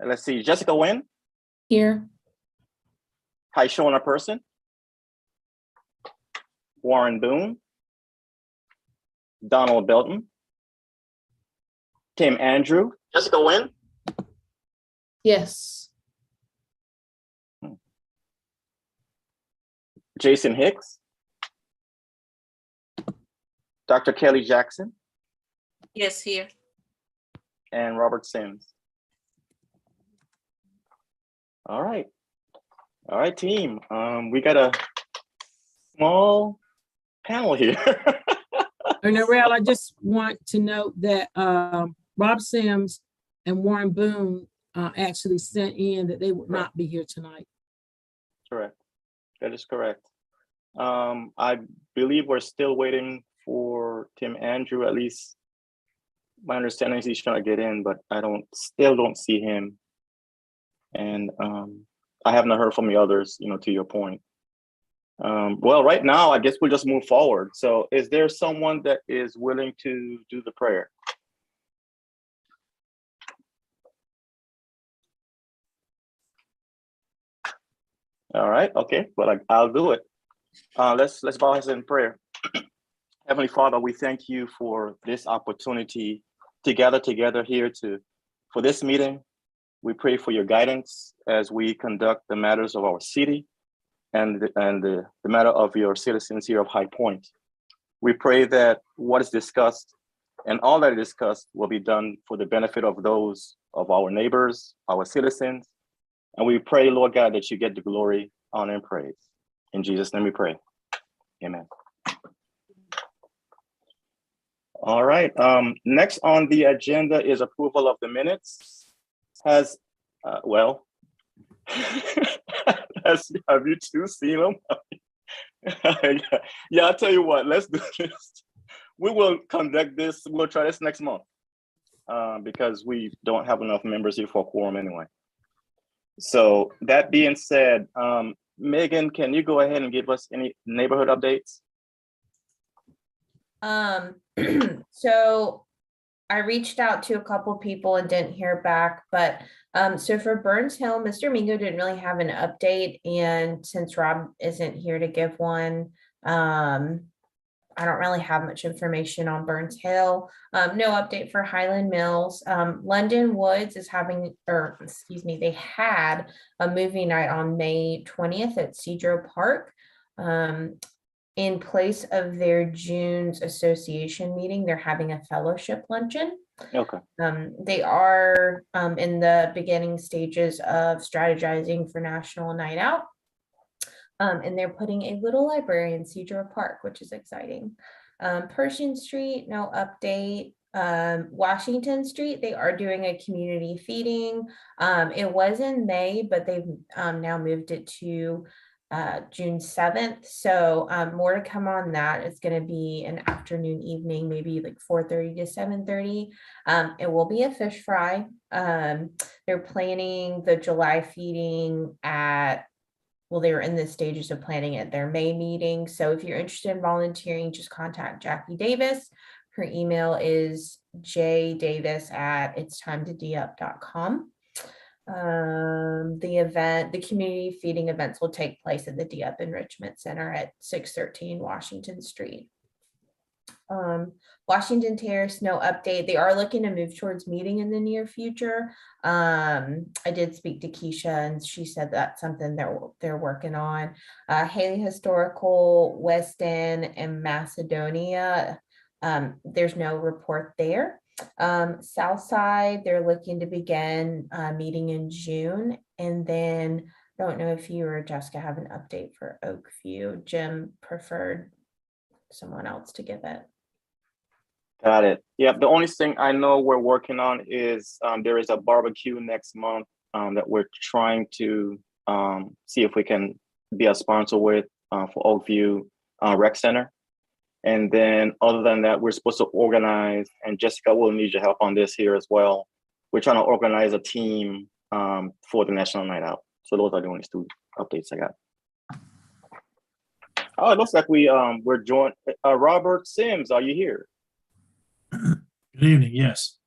Let's see, Jessica Nguyen, Here. Tyshona Person, Warren Boone, Donald Belton, Tim Andrew, Jessica Nguyen, Yes. Jason Hicks, Dr. Kelly Jackson, Yes, here. and Robert Sims. All right, team. We got a small panel here. And Narelle, I just want to note that Rob Sims and Warren Boone actually sent in that they would not be here tonight. Correct. That is correct. I believe we're still waiting for Tim Andrew. At least my understanding is he's trying to get in, but I still don't see him. And I have not heard from the others, to your point. Well, right now, I guess we'll just move forward. So is there someone that is willing to do the prayer? All right, okay, well, I'll do it. Let's bow our heads in prayer. Heavenly Father, we thank you for this opportunity to gather together here for this meeting. We pray for your guidance as we conduct the matters of our city and the matter of your citizens here of High Point. We pray that what is discussed and all that is discussed will be done for the benefit of those of our neighbors, our citizens. And we pray, Lord God, that you get the glory, honor, and praise. In Jesus' name we pray. Amen. All right. Next on the agenda is approval of the minutes. Have you two seen them? Yeah, I'll tell you what, let's do this. We will conduct this, we'll try this next month because we don't have enough members here for a quorum anyway. So that being said, Megan, can you go ahead and give us any neighborhood updates? So I reached out to a couple people and didn't hear back, but so for Burns Hill, Mr. Mingo didn't really have an update, and since Rob isn't here to give one, I don't really have much information on Burns Hill. No update for Highland Mills. London Woods is they had a movie night on May 20th at Cedro Park. In place of their June's association meeting, they're having a fellowship luncheon. Okay. They are in the beginning stages of strategizing for National Night Out. And they're putting a little library in Cedro Park, which is exciting. Pershing Street, no update. Washington Street, they are doing a community feeding. It was in May, but they've now moved it to June 7th. So more to come on that. It's going to be an afternoon, evening, maybe like 4:30 to 7:30. It will be a fish fry. They're planning the July feeding they were in the stages of planning at their May meeting. So if you're interested in volunteering, just contact Jackie Davis. Her email is jdavis@itstimetodeup.com. The community feeding events will take place at the DUP Enrichment Center at 613 Washington Street. Washington Terrace, no update. They are looking to move towards meeting in the near future. I did speak to Keisha and she said that's something they're working on. Haley Historical, West End, and Macedonia. There's no report there. Southside, they're looking to begin meeting in June. And then I don't know if you or Jessica have an update for Oakview. Jim preferred someone else to give it. Got it. Yeah, the only thing I know we're working on is there is a barbecue next month that we're trying to see if we can be a sponsor with for Oakview Rec Center. And then other than that, we're supposed to organize, and Jessica will need your help on this here as well. We're trying to organize a team for the National Night Out. So those are the only two updates I got. Oh, it looks like we're joined. Robert Sims, are you here? Good evening. Yes.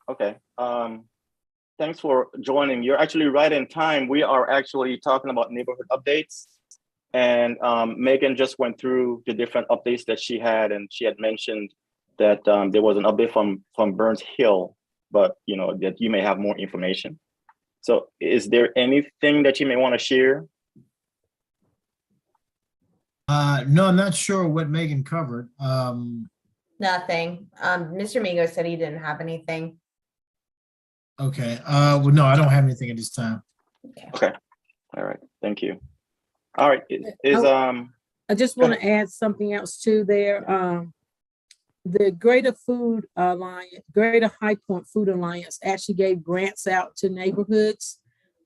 Okay. Thanks for joining. You're actually right in time. We are actually talking about neighborhood updates. And Megan just went through the different updates that she had, and she had mentioned that there was an update from Burns Hill, but that you may have more information. So is there anything that you may want to share? No, I'm not sure what Megan covered. Nothing. Mr. Migo said he didn't have anything. Okay. Well, no, I don't have anything at this time. Okay. All right. Thank you. All right. I just want to add something else too there. The Greater High Point Food Alliance actually gave grants out to neighborhoods.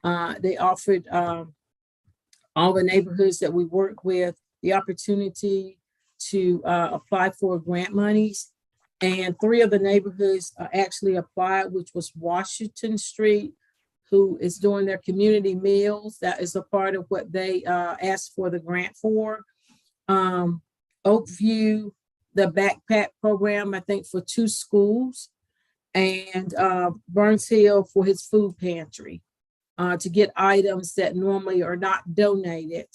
They offered all the neighborhoods that we work with the opportunity to apply for grant monies. And 3 of the neighborhoods actually applied, which was Washington Street, who is doing their community meals. That is a part of what they asked for the grant for. Oakview, the backpack program, I think for 2 schools, and Burns Hill for his food pantry to get items that normally are not donated.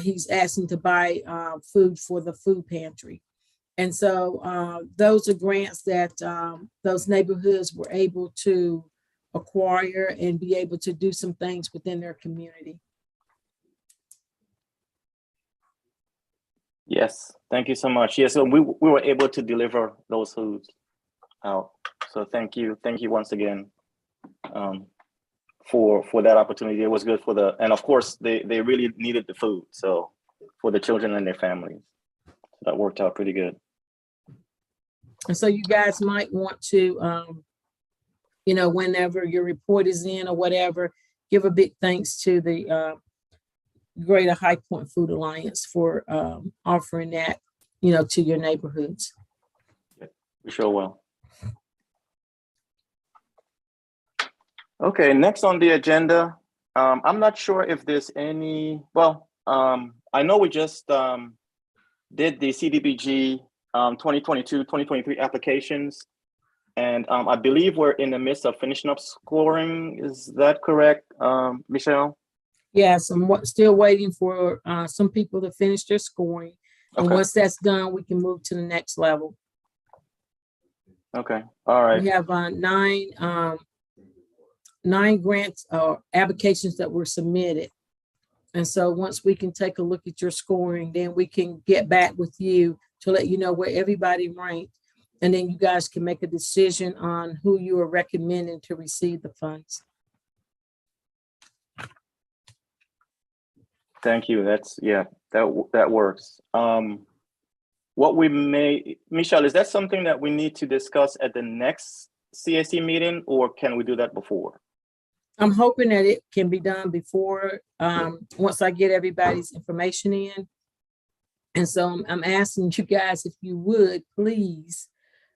He's asking to buy food for the food pantry. And so those are grants that those neighborhoods were able to acquire and be able to do some things within their community. Yes, thank you so much. Yes, so we were able to deliver those foods out. So thank you once again for that opportunity. It was good and of course they really needed the food. So for the children and their families, that worked out pretty good. And so you guys might want to, whenever your report is in or whatever, give a big thanks to the Greater High Point Food Alliance for offering that, to your neighborhoods. We sure will. Okay, next on the agenda, I'm not sure if there's any, I know we just did the CDBG 2022-2023 applications. And I believe we're in the midst of finishing up scoring. Is that correct, Michelle? Yes, I'm still waiting for some people to finish their scoring. And once that's done, we can move to the next level. Okay, all right. We have 9 grants or applications that were submitted. And so once we can take a look at your scoring, then we can get back with you to let you know where everybody ranked. And then you guys can make a decision on who you are recommending to receive the funds. Thank you. That works. Michelle, is that something that we need to discuss at the next CAC meeting, or can we do that before? I'm hoping that it can be done before, once I get everybody's information in. And so I'm asking you guys, if you would, please,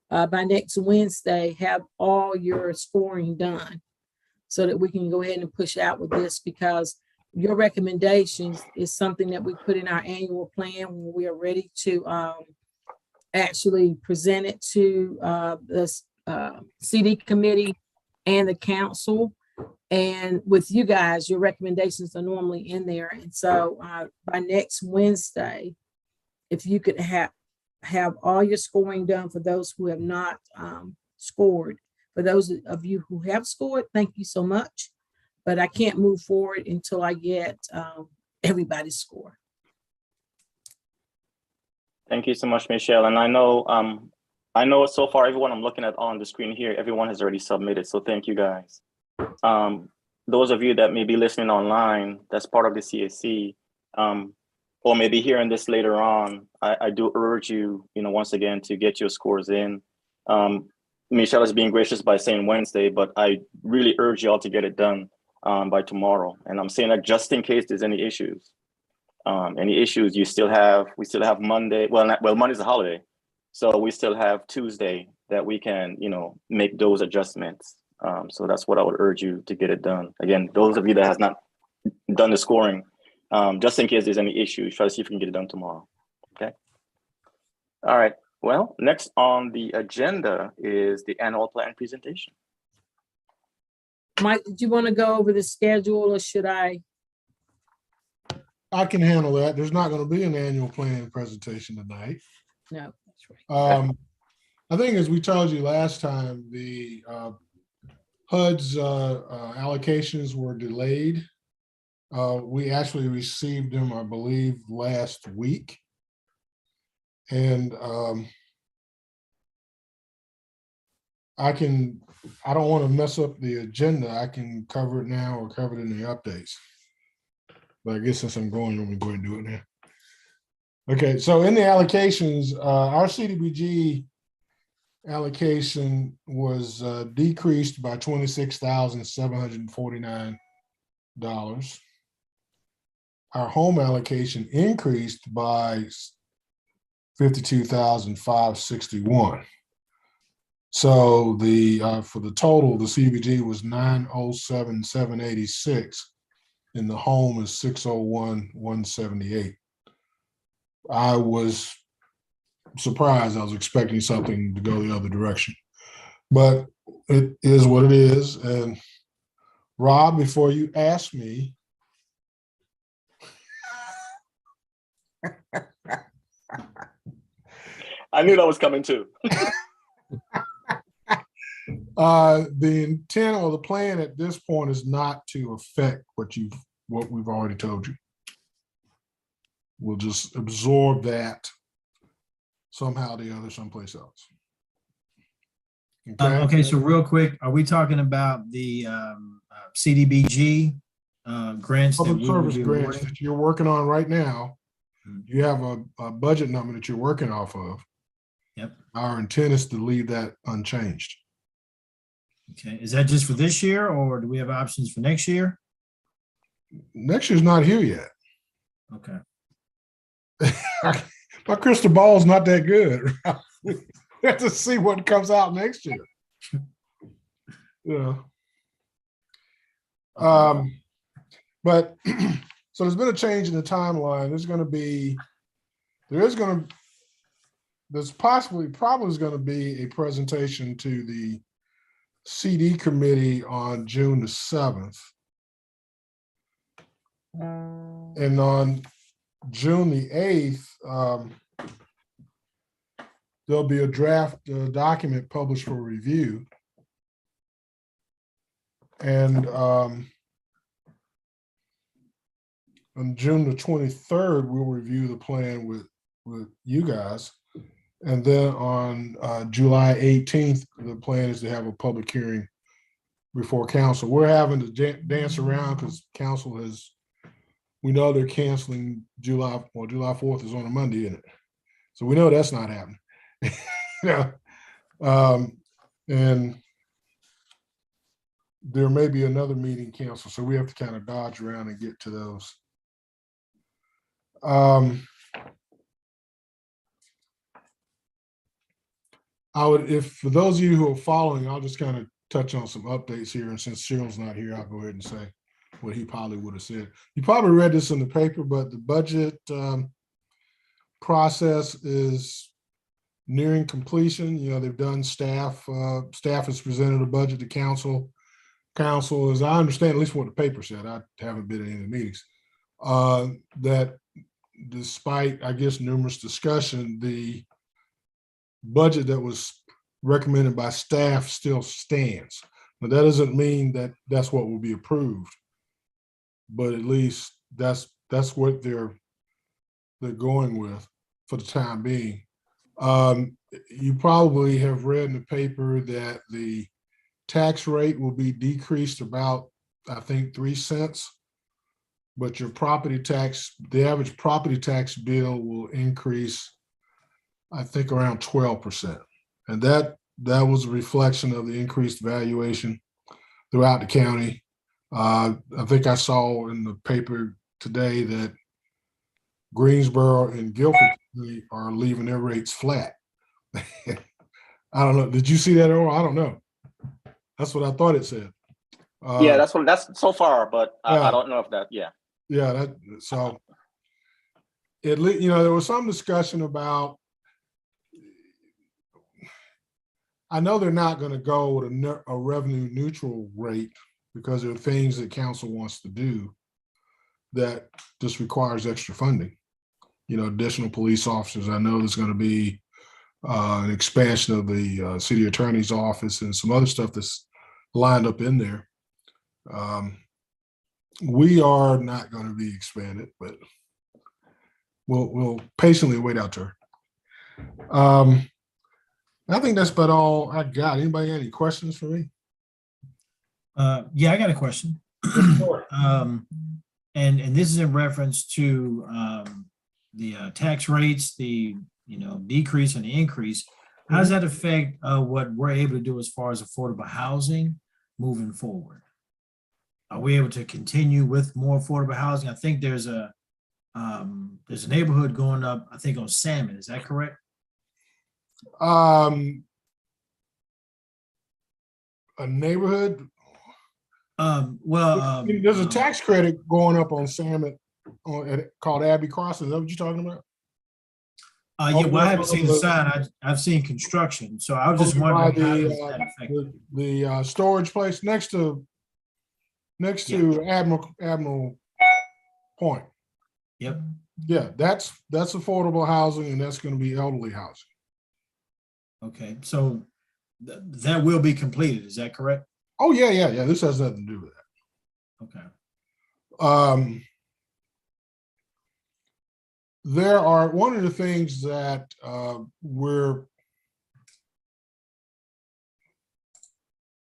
by next Wednesday, have all your scoring done so that we can go ahead and push out with this, because your recommendations is something that we put in our annual plan when we are ready to actually present it to the CD committee and the council. And with you guys, your recommendations are normally in there. And so by next Wednesday, if you could have all your scoring done for those who have not scored. For those of you who have scored, thank you so much. But I can't move forward until I get everybody's score. Thank you so much, Michelle. And I know so far everyone I'm looking at on the screen here, everyone has already submitted. So thank you guys. Those of you that may be listening online, that's part of the CAC, or maybe hearing this later on, I do urge you, once again, to get your scores in. Michelle is being gracious by saying Wednesday, but I really urge you all to get it done by tomorrow. And I'm saying that just in case there's any issues. We still have Monday. Well, Monday's a holiday, so we still have Tuesday that we can, make those adjustments. So that's what I would urge you to get it done. Again, those of you that has not done the scoring, just in case there's any issues, try to see if you can get it done tomorrow. Okay. All right. Well, next on the agenda is the annual plan presentation. Mike, did you want to go over the schedule or should I? I can handle that. There's not going to be an annual plan presentation tonight. No, that's right. I think as we told you last time, the HUD's allocations were delayed. We actually received them, I believe, last week. And I don't want to mess up the agenda. I can cover it now or cover it in the updates. But I guess since I'm going, let me go ahead and do it now. Okay, so in the allocations, our CDBG allocation was decreased by $26,749. Our home allocation increased by $52,561. So the for the total, the CDBG was $907,786, and the home is $601,178. I was surprised. I was expecting something to go the other direction, but it is what it is. And Rob, before you ask me, I knew that was coming too. the intent or the plan at this point is not to affect what we've already told you. We'll just absorb that somehow or the other someplace else. Okay. Okay, so real quick, are we talking about the CDBG grants that Public we will service be grants awarding? that you're working on right now, Mhm. you have a budget number that you're working off of. Yep. Our intent is to leave that unchanged. Okay, is that just for this year or do we have options for next year? Next year's not here yet. Okay. My crystal ball is not that good. We have to see what comes out next year. Yeah. But so there's been a change in the timeline. There's probably is going to be a presentation to the CD committee on June the 7th. And on June the 8th, there'll be a draft document published for review. And on June the 23rd, we'll review the plan with you guys. And then on July 18th, the plan is to have a public hearing before council. We're having to dance around because council we know they're canceling July 4th is on a Monday, isn't it? So we know that's not happening. And there may be another meeting canceled, so we have to kind of dodge around and get to those. If for those of you who are following, I'll just kind of touch on some updates here. And since Cheryl's not here, I'll go ahead and say what he probably would have said. You probably read this in the paper, but the budget process is nearing completion. They've done staff has presented a budget to council. Council, as I understand, at least what the paper said, I haven't been in any of the meetings, that despite, I guess, numerous discussion, the budget that was recommended by staff still stands. But that doesn't mean that that's what will be approved, but at least that's what they're going with for the time being. You probably have read in the paper that the tax rate will be decreased about, I think, 3 cents, but your property tax, the average property tax bill will increase, I think, around 12%. And that was a reflection of the increased valuation throughout the county. I think I saw in the paper today that Greensboro and Guilford are leaving their rates flat. I don't know. Did you see that, or I don't know. That's what I thought it said. Yeah, that's so far, but I don't know if that. Yeah. Yeah. So at least, there was some discussion about. I know they're not going to go with a revenue neutral rate because there are things that council wants to do that just requires extra funding. You know, additional police officers. I know there's going to be an expansion of the city attorney's office and some other stuff that's lined up in there. We are not going to be expanded, but we'll patiently wait out there. I think that's about all I got. Anybody got any questions for me? Yeah, I got a question. And this is in reference to the tax rates, the decrease and the increase. How does that affect what we're able to do as far as affordable housing moving forward? Are we able to continue with more affordable housing? I think there's a neighborhood going up, I think on Salmon. Is that correct? A neighborhood. There's a tax credit going up on Salmon called Abbey Crossing. Is that what you're talking about? Yeah, well, I haven't seen the sign. I've seen construction. So I was just wondering how does that affect the storage place next to Admiral Point. Yep. Yeah, that's affordable housing, and that's going to be elderly housing. Okay, so that will be completed. Is that correct? Oh yeah. This has nothing to do with that. Okay. There are one of the things that we're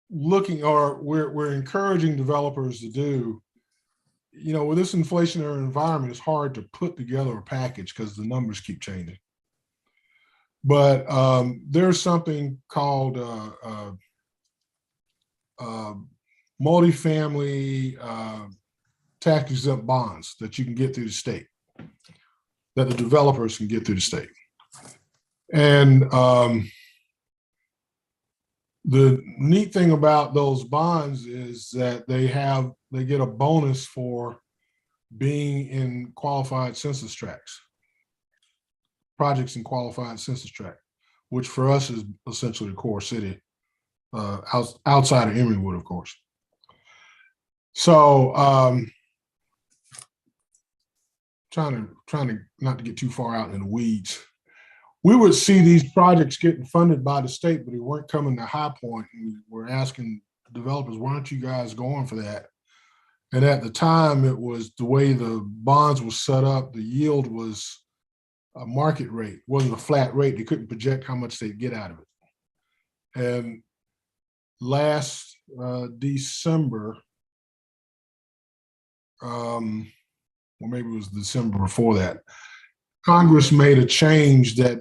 looking, or we're encouraging developers to do. You know, with this inflationary environment, it's hard to put together a package because the numbers keep changing. But there's something called multifamily tax exempt bonds that you can get through the state, that the developers can get through the state. And the neat thing about those bonds is that they get a bonus for being in qualified census tracts, projects in qualified census tract, which for us is essentially the core city, outside of Emerywood, of course. So trying to not to get too far out in the weeds. We would see these projects getting funded by the state, but they weren't coming to High Point. And we're asking developers, why aren't you guys going for that? And at the time, it was the way the bonds were set up, the yield was a market rate, wasn't a flat rate. They couldn't project how much they'd get out of it. And last December, or maybe it was December before that, Congress made a change that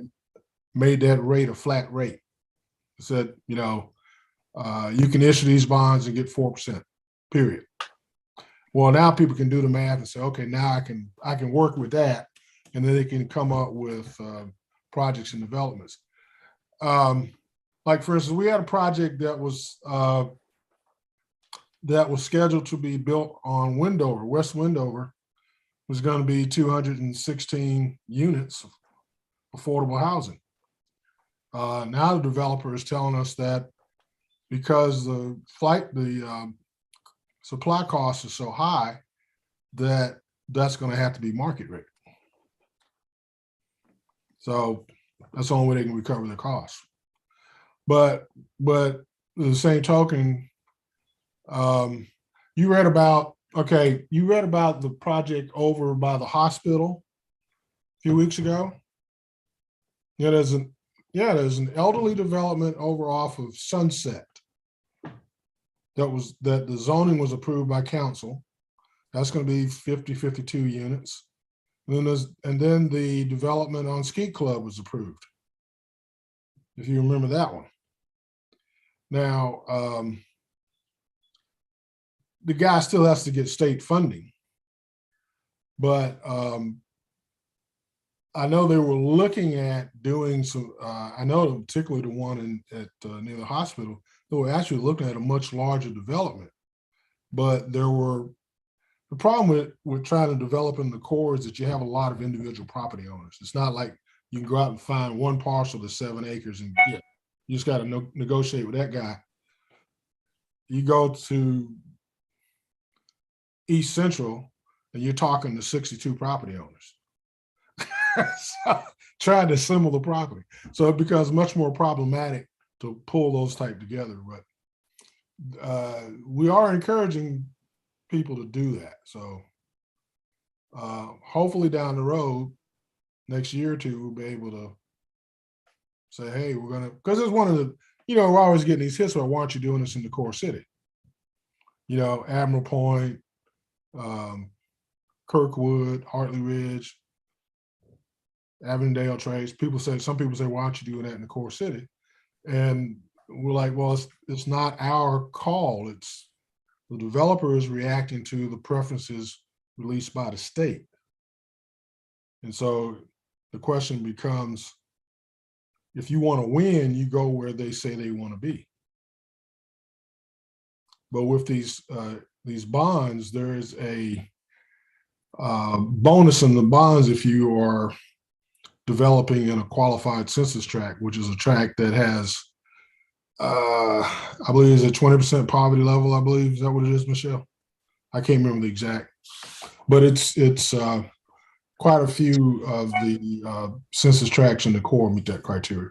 made that rate a flat rate. It said, you can issue these bonds and get 4%, period. Well, now people can do the math and say, okay, now I can work with that, and then they can come up with projects and developments. Like for instance, we had a project that was scheduled to be built on Wendover, West Wendover, was going to be 216 units of affordable housing. Now the developer is telling us that because the supply costs are so high that that's going to have to be market rate. So that's the only way they can recover their costs. But the same token, you read about the project over by the hospital a few weeks ago. Yeah, there's an elderly development over off of Sunset that the zoning was approved by council. That's going to be 52 units. And then the development on Ski Club was approved, if you remember that one. Now, the guy still has to get state funding, but I know they were looking at doing some, I know particularly the one near the hospital, they were actually looking at a much larger development. But the problem with trying to develop in the core is that you have a lot of individual property owners. It's not like you can go out and find one parcel that's 7 acres and you just got to negotiate with that guy. You go to East Central, and you're talking to 62 property owners. So, trying to assemble the property. So it becomes much more problematic to pull those type together. But we are encouraging people to do that. So hopefully down the road, next year or two, we'll be able to say, hey, we're gonna, because it's one of the, we're always getting these hits about, why aren't you doing this in the core city? Admiral Point, Kirkwood, Hartley Ridge, Avondale Trace. Some people say, why aren't you doing that in the core city? And we're like, well, it's not our call. It's the developer is reacting to the preferences released by the state. And so the question becomes, if you want to win, you go where they say they want to be. But with these bonds, there is a bonus in the bonds if you are developing in a qualified census tract, which is a tract that has, I believe, is a 20% poverty level. I believe, is that what it is, Michelle? I can't remember the exact, but it's quite a few of the census tracts in the core meet that criteria.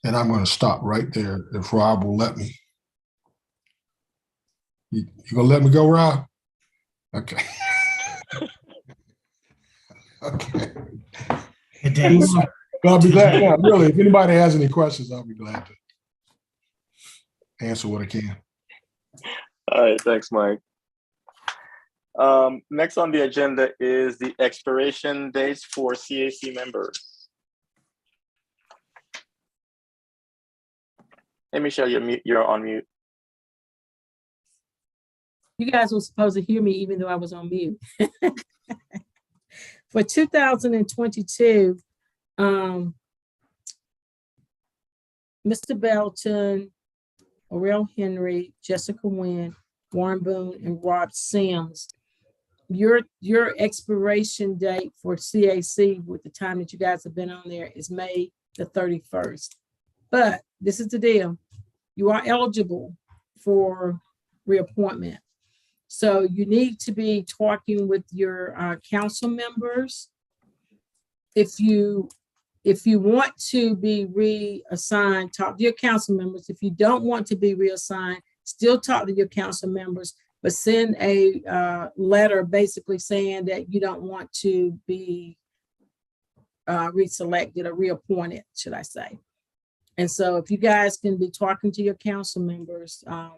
And I'm going to stop right there if Rob will let me. You gonna let me go, Rob? Okay. Okay. Good day, sir. I'll be glad. Yeah, really, if anybody has any questions, I'll be glad to answer what I can. All right, thanks, Mike. Next on the agenda is the expiration dates for CAC members. Hey, Michelle, you're on mute. You guys were supposed to hear me even though I was on mute. For 2022, Mr. Belton, Orel Henry, Jessica Wynn, Warren Boone, and Rob Sims. Your expiration date for CAC with the time that you guys have been on there is May the 31st. But this is the deal. You are eligible for reappointment. So you need to be talking with your council members. If you want to be reassigned, talk to your council members. If you don't want to be reassigned, still talk to your council members, but send a letter basically saying that you don't want to be reselected or reappointed, should I say. And so if you guys can be talking to your council members, on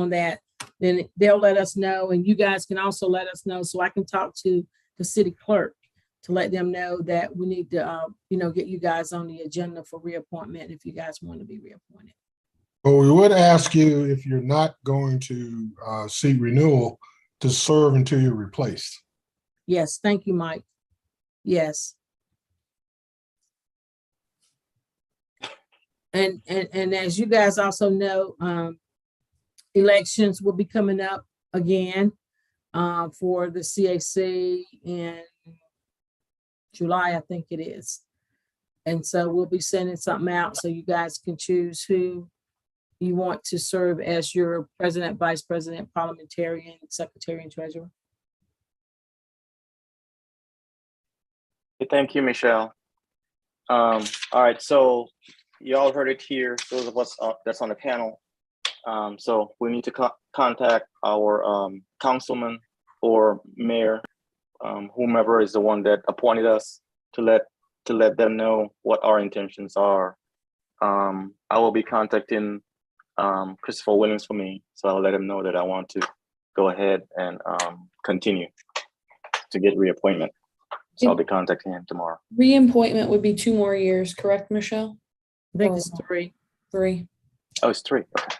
that, then they'll let us know. And you guys can also let us know so I can talk to the city clerk to let them know that we need to, get you guys on the agenda for reappointment if you guys want to be reappointed. But we would ask you, if you're not going to seek renewal, to serve until you're replaced. Yes, thank you, Mike. Yes. And as you guys also know, elections will be coming up again for the CAC in July, I think it is. And so we'll be sending something out so you guys can choose who you want to serve as your president, vice president, parliamentarian, secretary, and treasurer. Thank you, Michelle. All right, so you all heard it here, those of us that's on the panel. So we need to contact our councilman or mayor, whomever is the one that appointed us, to let them know what our intentions are. I will be contacting Christopher Williams for me, so I'll let him know that I want to go ahead and continue to get reappointment. So I'll be contacting him tomorrow. Reappointment would be 2 more years, correct, Michelle? I think it's 3. 3. Oh, it's 3. Okay.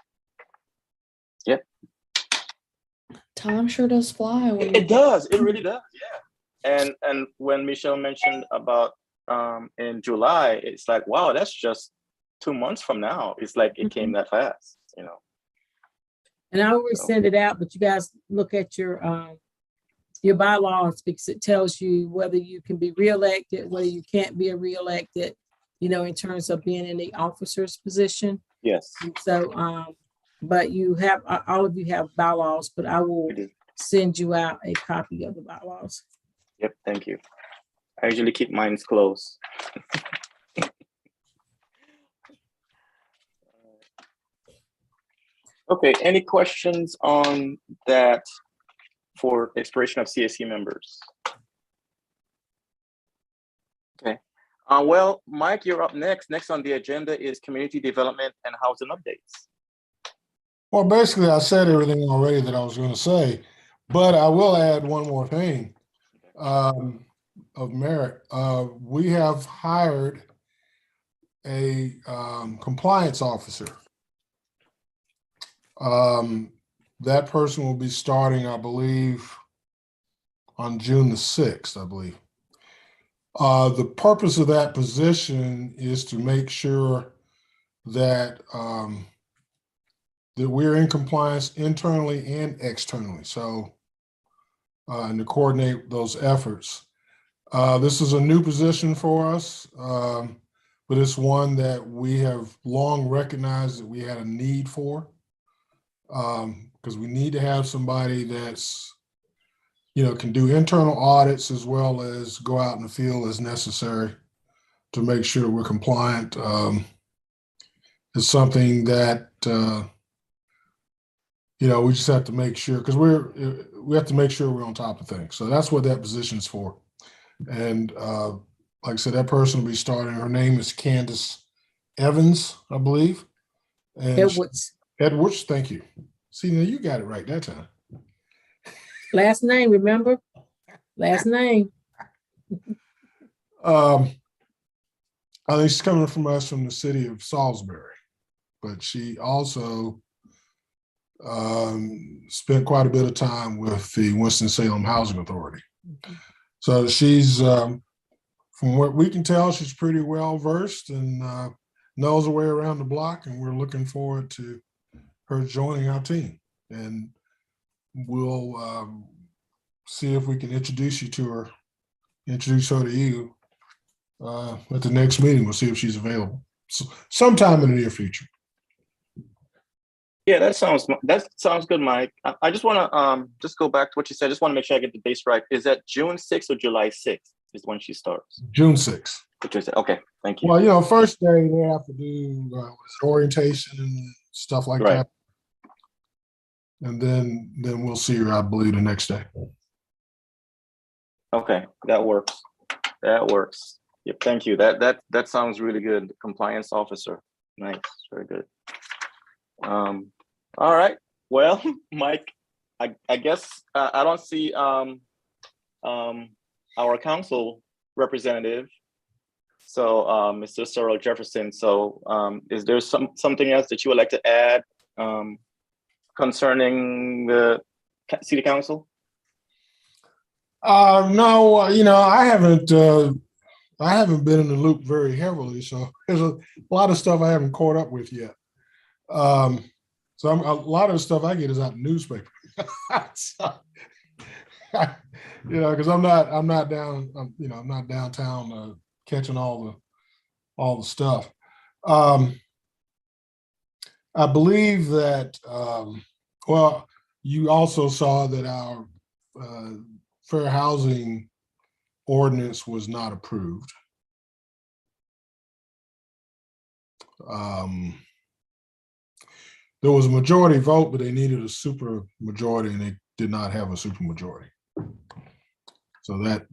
Yep. Time sure does fly. It does. It really does. Yeah. And when Michelle mentioned about in July, it's like, wow, that's just 2 months from now. It's like it came that fast, And I always send it out, but you guys look at your bylaws, because it tells you whether you can be reelected, whether you can't be reelected, in terms of being in the officer's position. Yes. And so but you have, all of you have bylaws, but I will We do. send you out a copy of the bylaws. Yep, thank you. I usually keep mine close. Okay, any questions on that for expiration of CSC members? Okay. Well, Mike, you're up next. Next on the agenda is community development and housing updates. Well, basically, I said everything already that I was going to say, but I will add one more thing of merit. We have hired a compliance officer. That person will be starting, I believe, on June the 6th, I believe. The purpose of that position is to make sure that that we're in compliance internally and externally. So, and to coordinate those efforts. This is a new position for us, but it's one that we have long recognized that we had a need for, because we need to have somebody that's, can do internal audits as well as go out in the field as necessary to make sure we're compliant. It's something that, we just have to make sure, because we have to make sure we're on top of things. So that's what that position is for. And like I said, that person will be starting. Her name is Candace Evans, I believe. And Edwards, thank you. See, now you got it right that time. Last name, remember? Last name. I think she's coming from us from the city of Salisbury, but she also spent quite a bit of time with the Winston-Salem Housing Authority. So she's, from what we can tell, she's pretty well versed and knows her way around the block, and we're looking forward to her joining our team. And we'll see if we can introduce her to you at the next meeting. We'll see if she's available sometime in the near future. Yeah, that sounds good, Mike. I just want to just go back to what you said. I just want to make sure I get the dates right. Is that June 6th or July 6th is when she starts? June 6th. Okay, thank you. Well, first day they have to do orientation and stuff like that. And then we'll see her, I believe, the next day. Okay, that works. Yep, thank you. That sounds really good. Compliance officer. Nice, very good. All right. Well, Mike, I guess I don't see our council representative. So Mr. Cyril Jefferson. So is there something else that you would like to add concerning the city council? No, I haven't been in the loop very heavily, so there's a lot of stuff I haven't caught up with yet. So a lot of the stuff I get is out of the newspaper. So, because I'm not downtown catching all the stuff. I believe that you also saw that our fair housing ordinance was not approved. There was a majority vote, but they needed a super majority, and they did not have a super majority. So that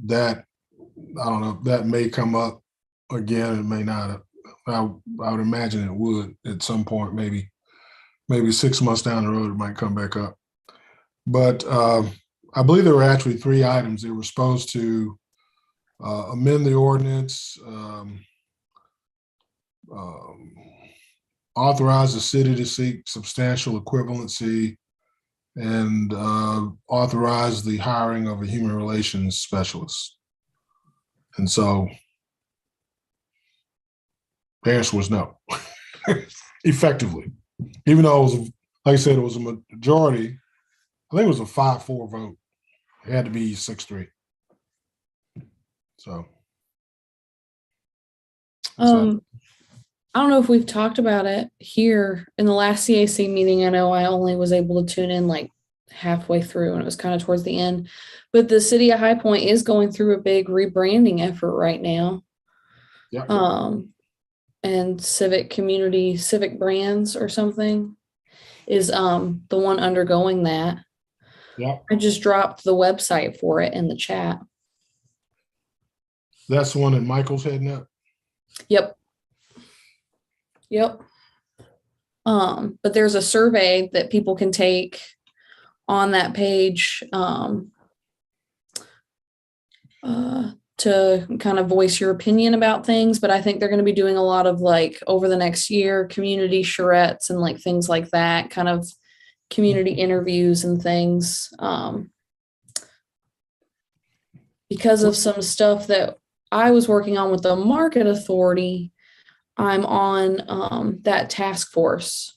I don't know, that may come up again. It may not. I would imagine it would at some point, maybe 6 months down the road, it might come back up. But I believe there were actually 3 items. They were supposed to amend the ordinance, authorize the city to seek substantial equivalency, and authorize the hiring of a human relations specialist. And so the answer was no, effectively. Even though it was, like I said, it was a majority. I think it was a 5-4 vote. It had to be 6-3. So. I don't know if we've talked about it here in the last CAC meeting. I know I only was able to tune in like halfway through and it was kind of towards the end, but the city of High Point is going through a big rebranding effort right now. Yeah. And civic brands or something is the one undergoing that. Yeah. I just dropped the website for it in the chat. That's the one that Michael's heading up. Yep. But there's a survey that people can take on that page to kind of voice your opinion about things. But I think they're going to be doing a lot of like over the next year, community charrettes and like things like that, kind of community interviews and things. Because of some stuff that I was working on with the market authority, I'm on that task force.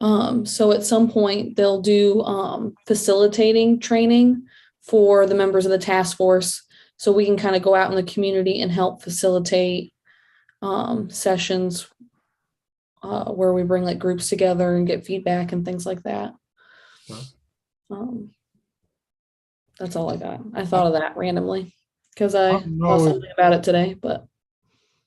So at some point they'll do facilitating training for the members of the task force so we can kind of go out in the community and help facilitate sessions where we bring like groups together and get feedback and things like that. That's all I got. I thought of that randomly because I saw something about it today, but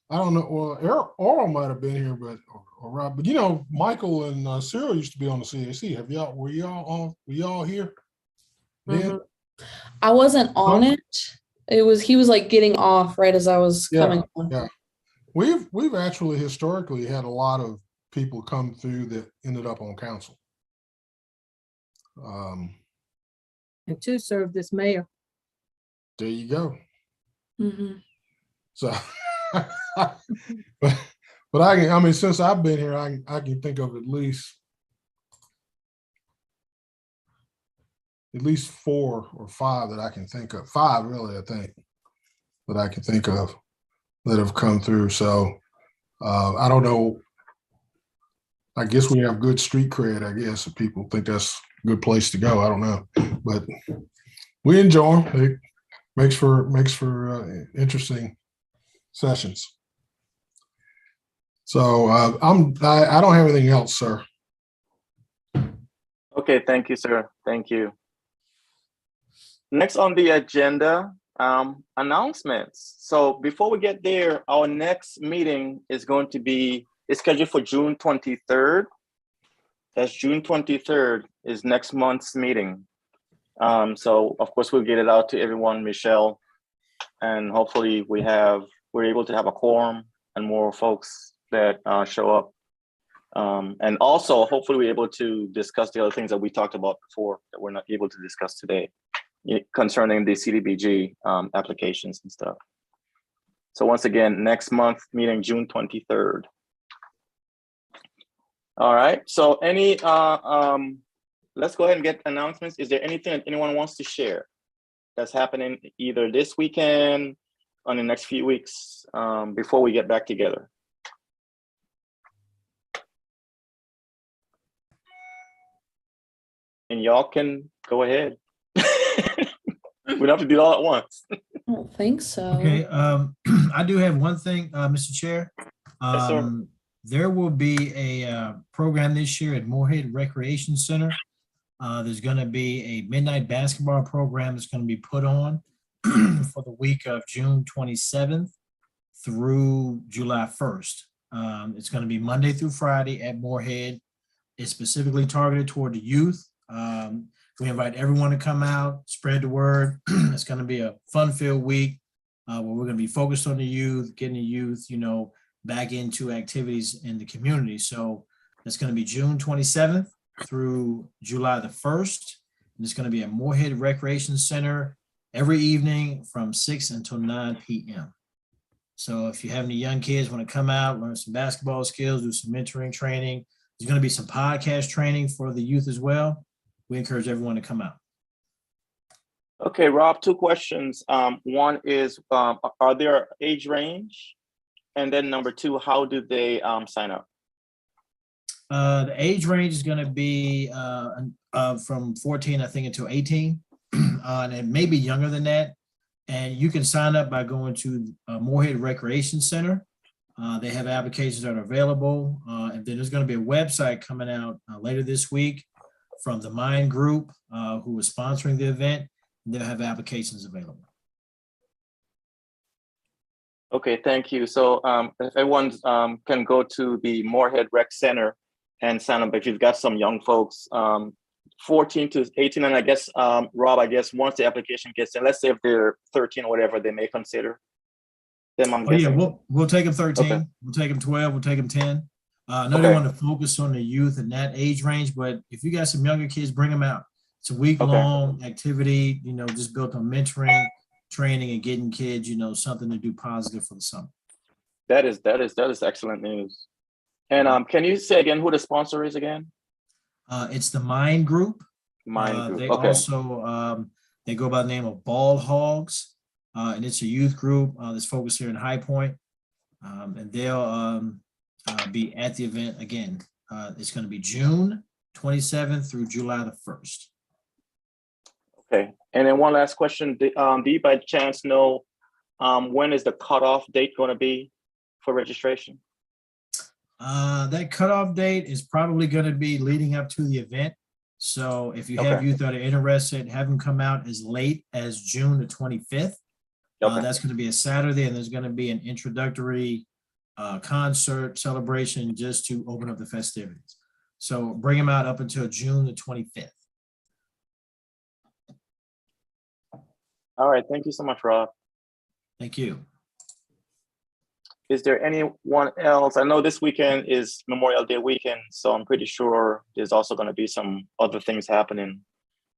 I don't know. Well, Oral might have been here, but or Rob, but you know, Michael and Cyril used to be on the CAC. Were y'all here? Then? I wasn't on it. He was like getting off right as I was coming on. Yeah. We've actually historically had a lot of people come through that ended up on council. And two served as mayor. There you go. So, but I mean, since I've been here, I can think of at least 4 or 5 that I can think of. 5 really, I think, that I can think of that have come through. So I don't know. I guess we have good street cred, I guess, if people think that's a good place to go. I don't know. But we enjoy them. It makes for interesting sessions. So I don't have anything else, sir. Okay, thank you, sir. Thank you. Next on the agenda, announcements. So before we get there, our next meeting is going to be scheduled for June 23rd. That's June 23rd is next month's meeting. So of course we'll get it out to everyone, Michelle, and hopefully we're able to have a quorum and more folks that show up. And also hopefully we're able to discuss the other things that we talked about before that we're not able to discuss today concerning the CDBG applications and stuff. So once again, next month meeting, June 23rd. All right, so let's go ahead and get announcements. Is there anything that anyone wants to share that's happening either this weekend or in the next few weeks before we get back together? And y'all can go ahead. We don't have to do it all at once. I don't think so. Okay, I do have one thing, Mr. Chair. Yes, sir. There will be a program this year at Moorhead Recreation Center. There's going to be a midnight basketball program that's going to be put on for the week of June 27th through July 1st. It's going to be Monday through Friday at Moorhead. It's specifically targeted toward the youth. We invite everyone to come out, spread the word. It's going to be a fun-filled week where we're going to be focused on the youth, getting the youth, back into activities in the community. So it's going to be June 27th through July the 1st. And it's going to be at Moorhead Recreation Center every evening from 6 until 9 p.m. So if you have any young kids want to come out, learn some basketball skills, do some mentoring training, there's going to be some podcast training for the youth as well. We encourage everyone to come out. Okay, Rob, 2 questions. One is, are there age range? And then number 2, how do they sign up? The age range is going to be from 14, I think, until 18. And it may be younger than that. And you can sign up by going to Moorhead Recreation Center. They have applications that are available. And then there's going to be a website coming out later this week from the Mind Group, who is sponsoring the event. They'll have applications available. Okay, thank you. So if everyone can go to the Moorhead Rec Center and sign up if you've got some young folks, 14 to 18, and I guess, Rob, I guess once the application gets in, let's say if they're 13 or whatever, they may consider them, I'm Oh yeah, guessing. we'll take them 13, Okay. we'll take them 12, we'll take them 10. I know Okay. they want to focus on the youth in that age range, but if you got some younger kids, bring them out. It's a week-long activity, you know, just built on mentoring, training, and getting kids, you know, something to do positive for the summer. That is excellent news. And can you say again who the sponsor is again? It's the Mind Group. Mind Group. They Okay. also they go by the name of Ball Hogs, and it's a youth group that's focused here in High Point, and they'll be at the event again. It's going to be June 27th through July the 1st. Okay. And then one last question: do you by chance know when is the cutoff date going to be for registration? That cutoff date is probably going to be leading up to the event. So if you have Okay. youth that are interested, have them come out as late as June the 25th. Okay. That's going to be a Saturday, and there's going to be an introductory concert celebration just to open up the festivities. So bring them out up until June the 25th. All right. Thank you so much, Rob. Thank you. Is there anyone else? I know this weekend is Memorial Day weekend, so I'm pretty sure there's also going to be some other things happening.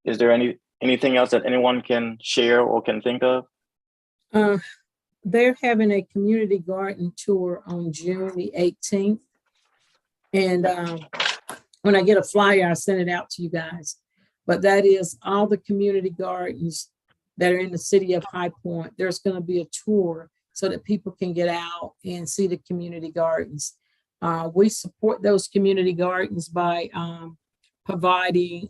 Is there anything else that anyone can share or can think of? They're having a community garden tour on June the 18th. And when I get a flyer, I'll send it out to you guys. But that is all the community gardens that are in the city of High Point. There's going to be a tour so that people can get out and see the community gardens. We support those community gardens by providing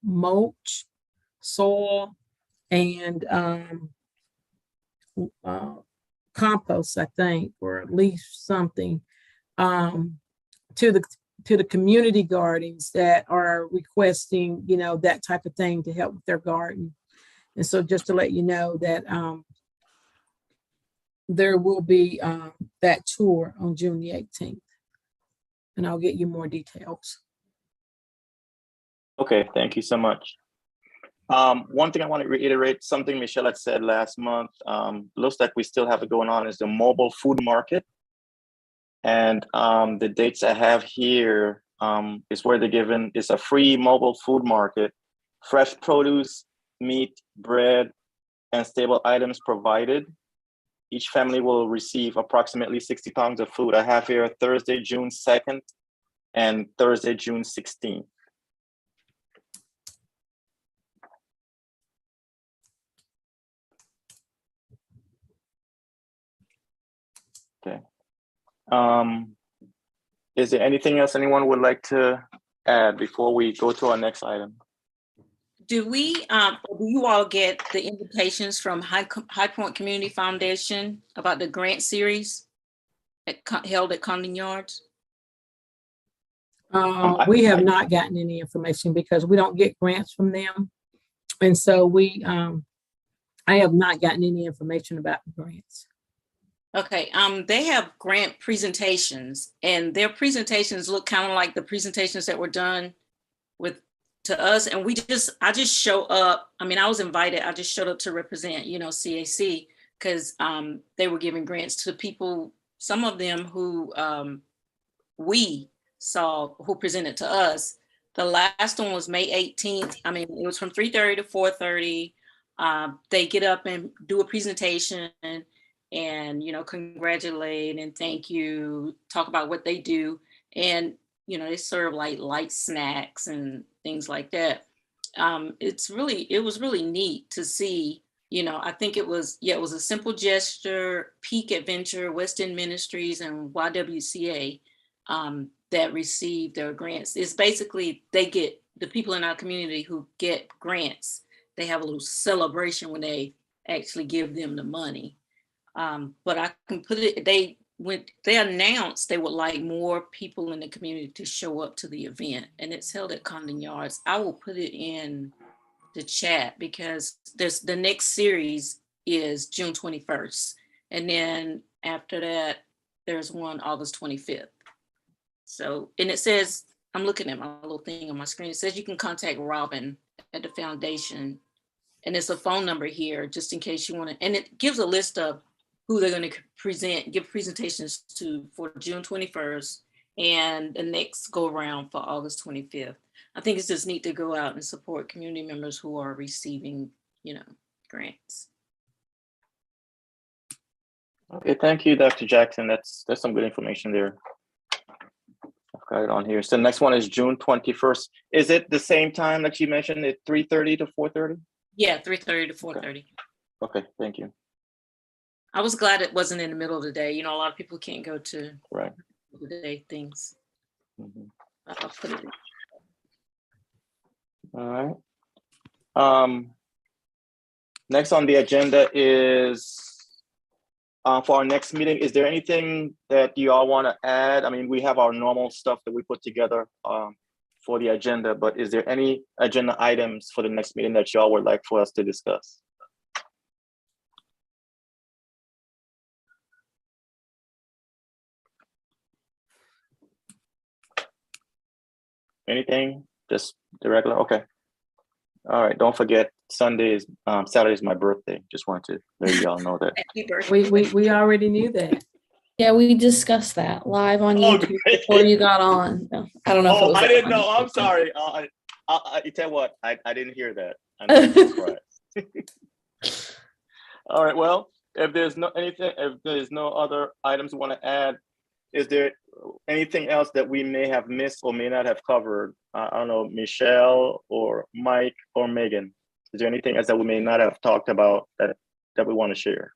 mulch, soil, and compost, I think, or at least something to the community gardens that are requesting, you know, that type of thing to help with their garden. And so just to let you know that there will be that tour on June the 18th. And I'll get you more details. Okay, thank you so much. One thing I want to reiterate, something Michelle had said last month, looks like we still have it going on, is the mobile food market. And the dates I have here is where they're given, it's a free mobile food market, fresh produce, meat, bread, and stable items provided. Each family will receive approximately 60 pounds of food. I have here Thursday, June 2nd and Thursday, June 16th. Okay. Is there anything else anyone would like to add before we go to our next item? Do you all get the invitations from High Point Community Foundation about the grant series held at Condon Yards? We have not gotten any information because we don't get grants from them. And so I have not gotten any information about the grants. Okay, they have grant presentations, and their presentations look kind of like the presentations that were done to us. And I just show up. I mean, I was invited. I just showed up to represent, you know, CAC, because they were giving grants to people, some of them who we saw who presented to us. The last one was May 18th. I mean, it was from 3:30 to 4:30. They get up and do a presentation and, you know, congratulate and thank you, talk about what they do. And, you know, they serve like light snacks and things like that. It was really neat to see, you know, I think it was a Simple Gesture, Peak Adventure, West End Ministries, and YWCA that received their grants. It's basically, they get the people in our community who get grants, they have a little celebration when they actually give them the money. But I can put it, when they announced they would like more people in the community to show up to the event, and it's held at Condon Yards. I will put it in the chat because there's the next series is June 21st. And then after that, there's one August 25th. So, and it says, I'm looking at my little thing on my screen. It says you can contact Robin at the foundation. And it's a phone number here, just in case you want to, and it gives a list of who they're going to give presentations to for June 21st and the next go around for August 25th. I think it's just neat to go out and support community members who are receiving, grants. Okay, thank you, Dr. Jackson. That's some good information there. I've got it on here. So the next one is June 21st. Is it the same time that you mentioned at 3:30 to 4:30? Yeah, 3:30 to 4:30. Okay, thank you. I was glad it wasn't in the middle of the day. A lot of people can't go to Right. the day things. Mhm. I'll put it in. All right. Next on the agenda is for our next meeting. Is there anything that you all want to add? I mean, we have our normal stuff that we put together for the agenda, but is there any agenda items for the next meeting that y'all would like for us to discuss? Anything? Just the regular? Okay. All right. Don't forget Saturday is my birthday. Just wanted to let y'all know that. Happy birthday. We already knew that. Yeah, we discussed that live on Oh, YouTube great. before you got on. No, I don't know. if it Oh, was I live didn't on know. YouTube. I'm sorry. You tell what? I didn't hear that. I'm surprised. All right. Well, if there's no other items we want to add, is there anything else that we may have missed or may not have covered? I don't know, Michelle or Mike or Megan. Is there anything else that we may not have talked about that we want to share?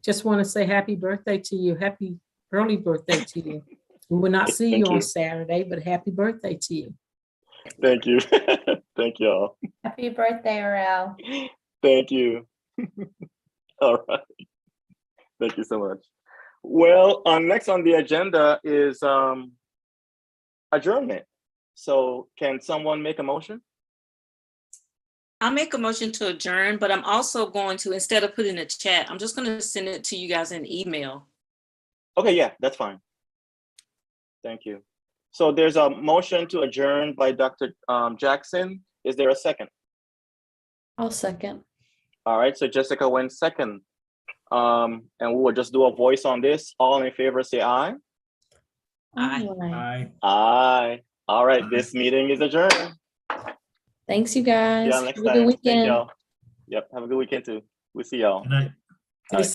Just want to say happy birthday to you. Happy early birthday to you. We will not see you Thank on you. Saturday, but happy birthday to you. Thank you. Thank you all. Happy birthday, Aurel. Thank you. All right. Thank you so much. Well, next on the agenda is adjournment. So can someone make a motion? I'll make a motion to adjourn, but I'm also going to, instead of putting a chat, I'm just going to send it to you guys in email. Okay, yeah, that's fine. Thank you. So there's a motion to adjourn by Dr. Jackson. Is there a second? I'll second. All right, so Jessica went second. And we will just do a voice on this. All in favor, say aye. Aye. All right. Aye. Aye. All right, Aye. this meeting is adjourned. Thanks, you guys. See y'all Have next a good time. Thank weekend. y'all. Yep, have a good weekend too. We'll see y'all. Good night. All right.